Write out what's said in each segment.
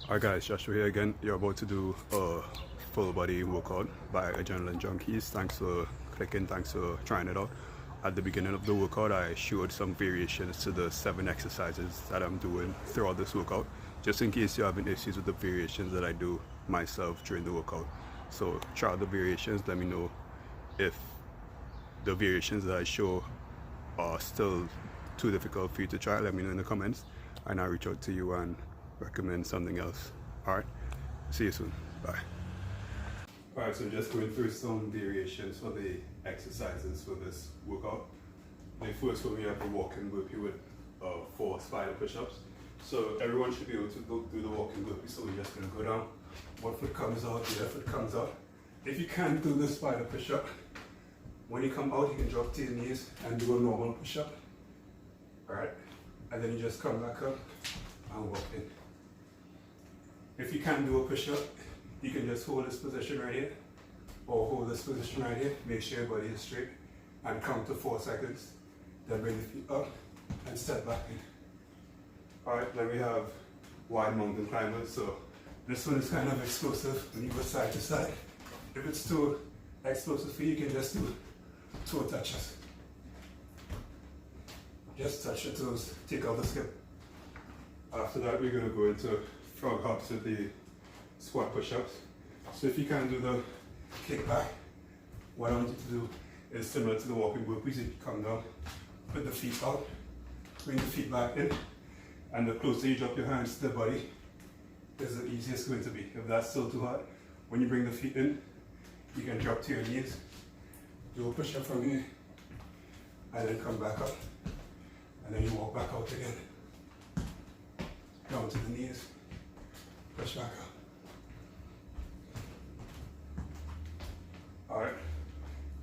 Alright guys, Joshua here again. You're about to do a full body workout by Adrenaline Junkies. Thanks for clicking, thanks for trying it out. At the beginning of the workout, I showed some variations to the 7 exercises that I'm doing throughout this workout, just in case you're having issues with the variations that I do myself during the workout. So try out the variations, let me know if the variations that I show are still too difficult for you to try. Let me know in the comments and I'll reach out to you and recommend something else. Alright, see you soon. Bye. Alright, so just going through some variations for the exercises for this workout. The first one, we have the walking burpee with 4 spider push-ups. So everyone should be able to do the walking burpee. So we're just going to go down. One foot comes out, the other foot comes out. If you can't do the spider push-up, when you come out, you can drop to your knees and do a normal push-up. Alright, and then you just come back up and walk in. If you can't do a push-up, you can just hold this position right here, or hold this position right here. Make sure your body is straight, and count to 4 seconds. Then bring the feet up and step back in. Alright, then we have wide mountain climbers. So this one is kind of explosive when you go side to side. If it's too explosive for you, you can just do toe touches. Just touch your toes, take out the skip. After that, we're going to go into frog hops with the squat push-ups. So if you can't do the kick back, what I want you to do is similar to the walking burpees. You come down, put the feet out, bring the feet back in, and the closer you drop your hands to the body is the easiest it's going to be. If that's still too hard, when you bring the feet in, you can drop to your knees, do a push-up from here, and then come back up, and then you walk back out again, down to the knees, push back up. Alright,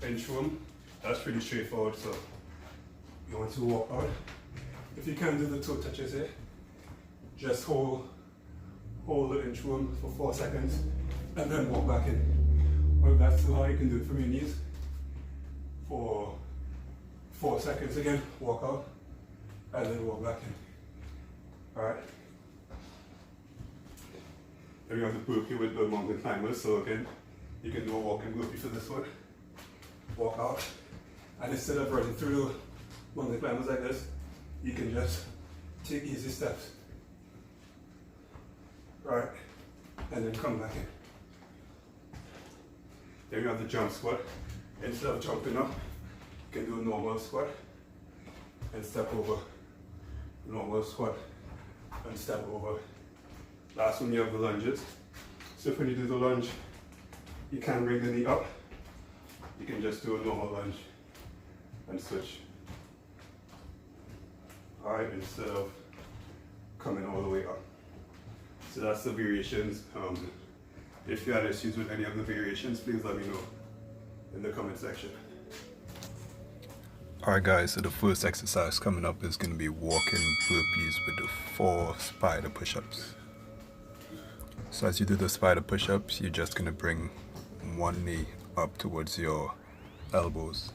inchworm, that's pretty straightforward. So you want to walk out. If you can't do the toe touches here, just hold the inchworm for 4 seconds and then walk back in. Or if that's too hard, you can do it from your knees for 4 seconds again, walk out, and then walk back in. Alright. Then we have the burpee with the mountain climbers. So again, you can do a walking burpee for this one. Walk out, and instead of running through the mountain climbers like this, you can just take easy steps. Right, and then come back in. Then we have the jump squat. Instead of jumping up, you can do a normal squat and step over. Normal squat and step over. Last one, you have the lunges. So if when you do the lunge, you can't bring the knee up, you can just do a normal lunge and switch. Alright, instead of coming all the way up. So that's the variations. If you had issues with any of the variations, please let me know in the comment section. Alright guys, so the first exercise coming up is going to be walking burpees with the 4 spider push-ups. So as you do the spider push-ups, you're just going to bring one knee up towards your elbows.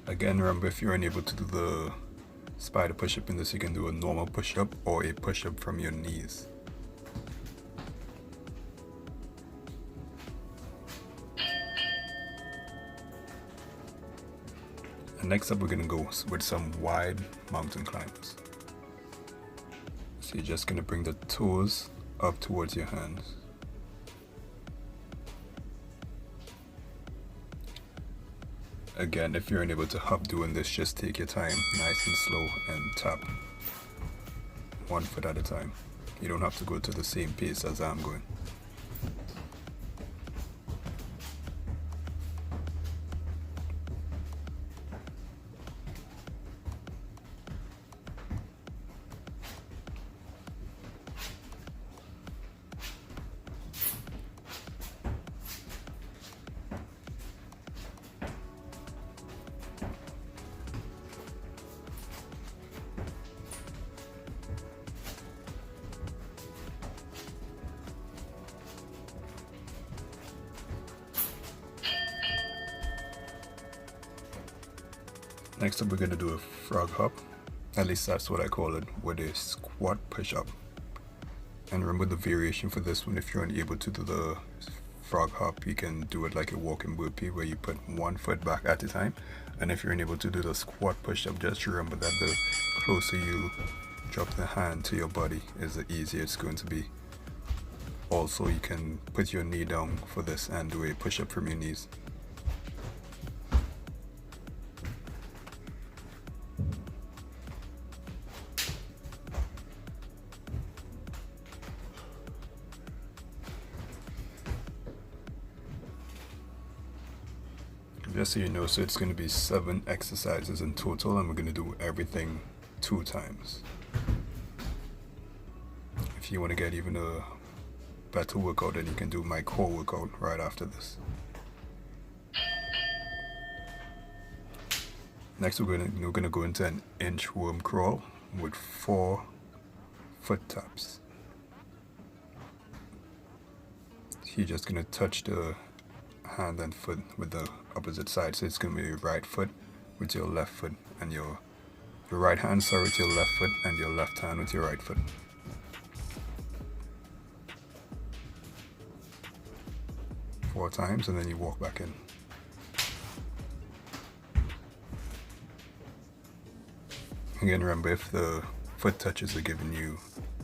Again, remember, if you're unable to do the spider push-up in this, you can do a normal push-up or a push-up from your knees. And next up, we're going to go with some wide mountain climbers. So you're just going to bring the toes up towards your hands. Again, if you're unable to hop doing this, just take your time, nice and slow, and tap 1 foot at a time. You don't have to go to the same pace as I'm going. Next up, we're going to do a frog hop. At least that's what I call it, with a squat push-up. And remember the variation for this one, if you're unable to do the frog hop, you can do it like a walking burpee where you put one foot back at a time. And if you're unable to do the squat push-up, just remember that the closer you drop the hand to your body is the easier it's going to be. Also, you can put your knee down for this and do a push-up from your knees. Just so you know, so it's going to be 7 exercises in total, and we're going to do everything 2 times. If you want to get even a better workout, then you can do my core workout right after this. Next, we're going to go into an inchworm crawl with 4 foot taps. You're just going to touch the hand and foot with the opposite side, so it's going to be your right foot with your left foot, and your right hand, sorry, with your left foot, and your left hand with your right foot. Four times, and then you walk back in. Again, remember, if the foot touches are giving you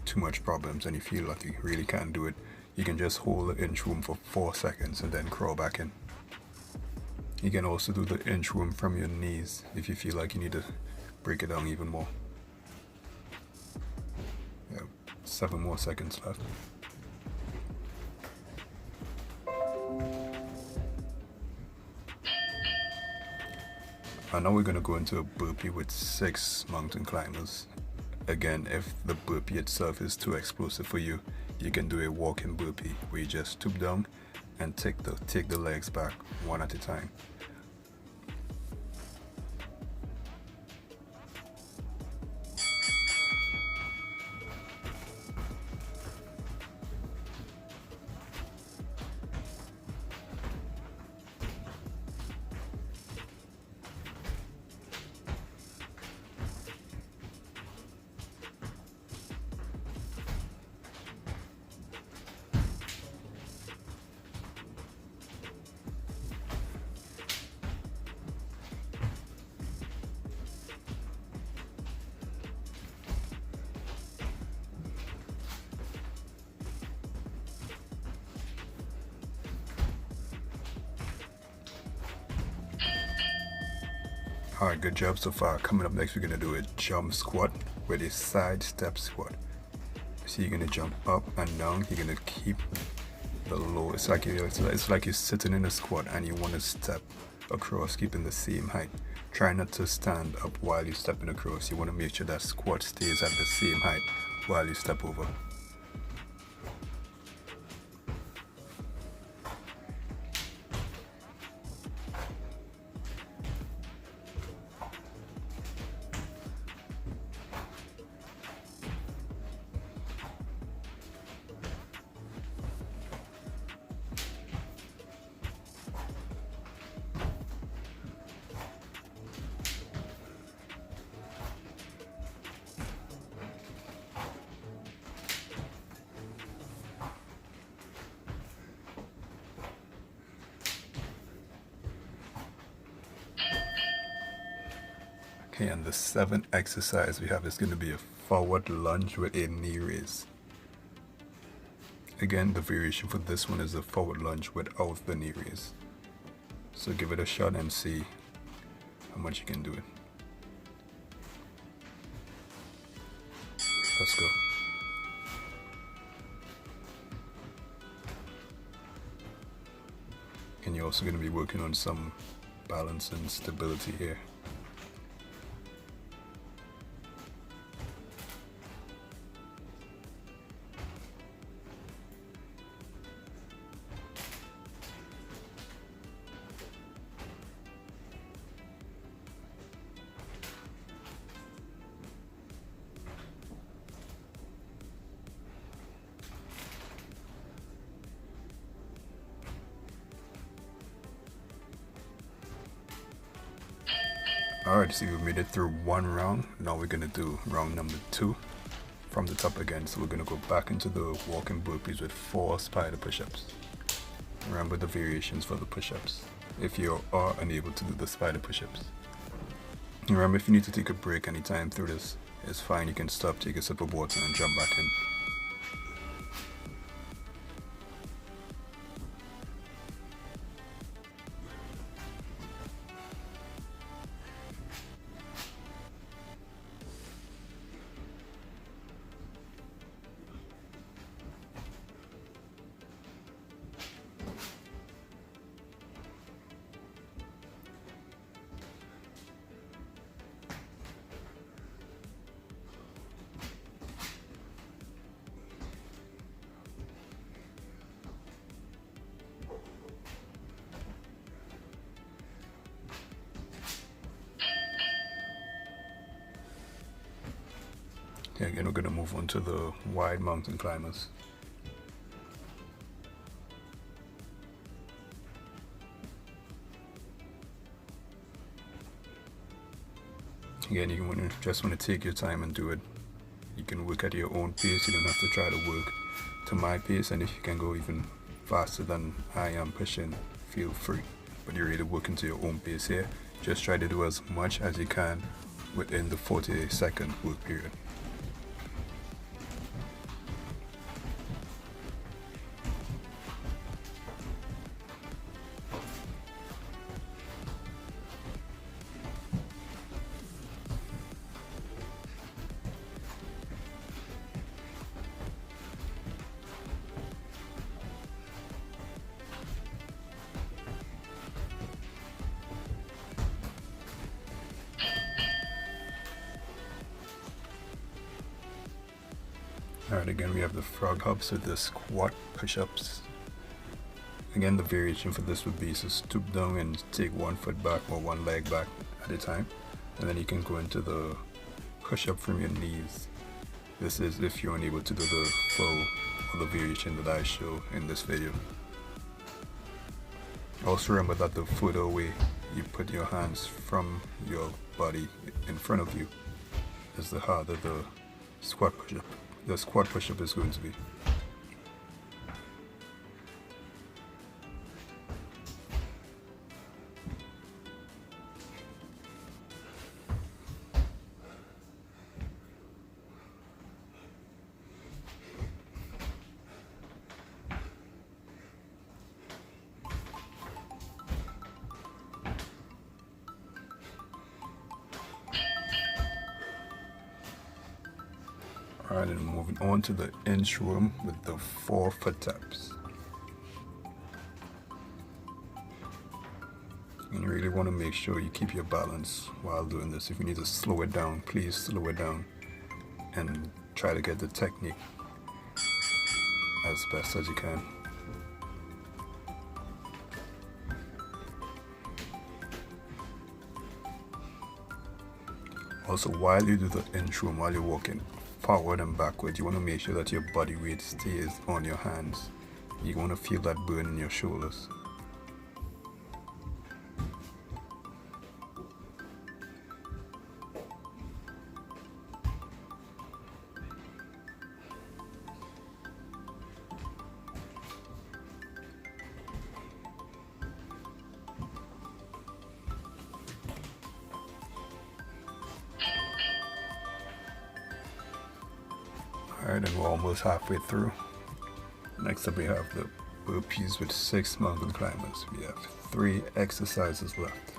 too much problems and you feel like you really can't do it, you can just hold the inchworm for 4 seconds and then crawl back in. You can also do the inchworm from your knees if you feel like you need to break it down even more. Yeah, 7 more seconds left. And now we're going to go into a burpee with 6 mountain climbers. Again, if the burpee itself is too explosive for you, you can do a walking burpee where you just stoop down and take the legs back one at a time. Alright, good job so far. Coming up next, we're going to do a jump squat with a side step squat. So you're going to jump up and down. You're going to keep the low. It's like you're sitting in a squat and you want to step across, keeping the same height. Try not to stand up while you're stepping across. You want to make sure that squat stays at the same height while you step over. Okay, and the 7th exercise we have is going to be a forward lunge with a knee raise. Again, the variation for this one is a forward lunge without the knee raise. So give it a shot and see how much you can do it. Let's go. And you're also going to be working on some balance and stability here. Alright, so we made it through one round. Now we're gonna do round number 2 from the top again. So we're gonna go back into the walking burpees with 4 spider push-ups. Remember the variations for the push-ups if you are unable to do the spider push-ups. Remember, if you need to take a break anytime through this, it's fine. You can stop, take a sip of water, and jump back in. Okay, again, we're going to move on to the wide mountain climbers. Again, you just want to take your time and do it. You can work at your own pace. You don't have to try to work to my pace, and if you can go even faster than I am pushing, feel free. But you're really working to your own pace here. Just try to do as much as you can within the 40-second work period. Alright, again we have the frog hops with the squat push-ups. Again, the variation for this would be to stoop down and take one foot back or one leg back at a time, and then you can go into the push-up from your knees. This is if you're unable to do the full or the variation that I show in this video. Also remember that the further away you put your hands from your body in front of you is the harder the squat push-up is going to be. Alright, and moving on to the inchworm with the 4 foot taps. And you really want to make sure you keep your balance while doing this. If you need to slow it down, please slow it down and try to get the technique as best as you can. Also, while you do the inchworm, while you're walking forward and backward, you want to make sure that your body weight stays on your hands. You want to feel that burn in your shoulders. Alright, and we're almost halfway through. Next up we have the burpees with 6 mountain climbers. We have 3 exercises left.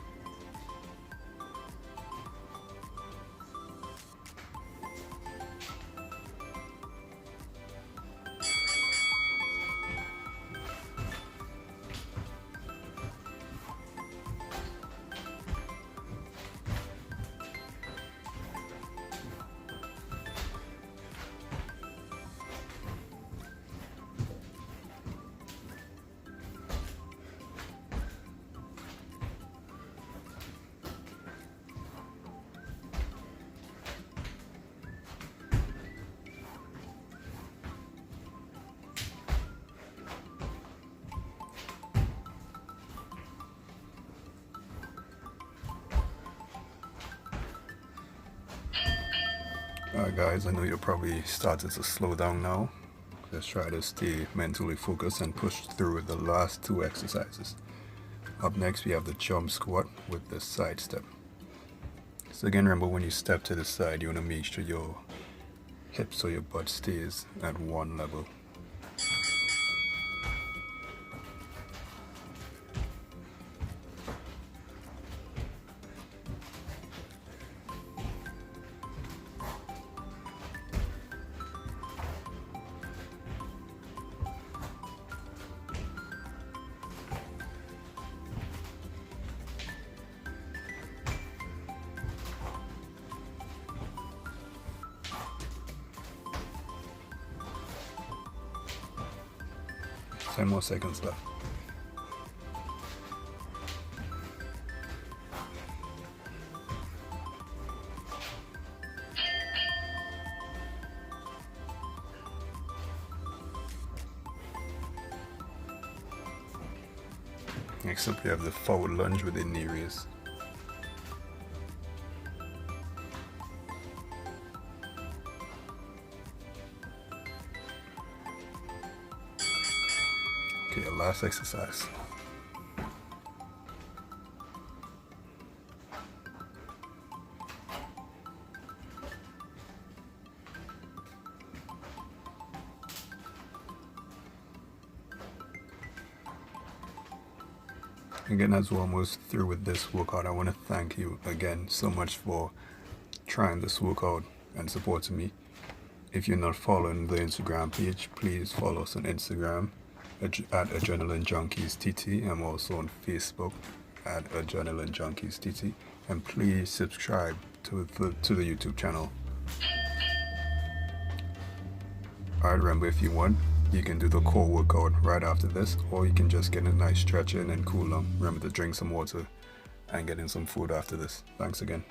Alright guys, I know you're probably started to slow down now. Let's try to stay mentally focused and push through the last 2 exercises. Up next we have the jump squat with the side step. So again, remember when you step to the side, you want to make sure your hips or your butt stays at one level. Ten more seconds left. Next up we have the forward lunge with the knee raise. Okay, your last exercise. Again, as we're almost through with this workout, I want to thank you again so much for trying this workout and supporting me. If you're not following the Instagram page, please follow us on Instagram at Adrenaline Junkies TT. I'm also on Facebook at Adrenaline Junkies TT. And please subscribe to the YouTube channel. Alright, remember, if you want, you can do the core workout right after this, or you can just get a nice stretch in and cool down. Remember to drink some water and get in some food after this. Thanks again.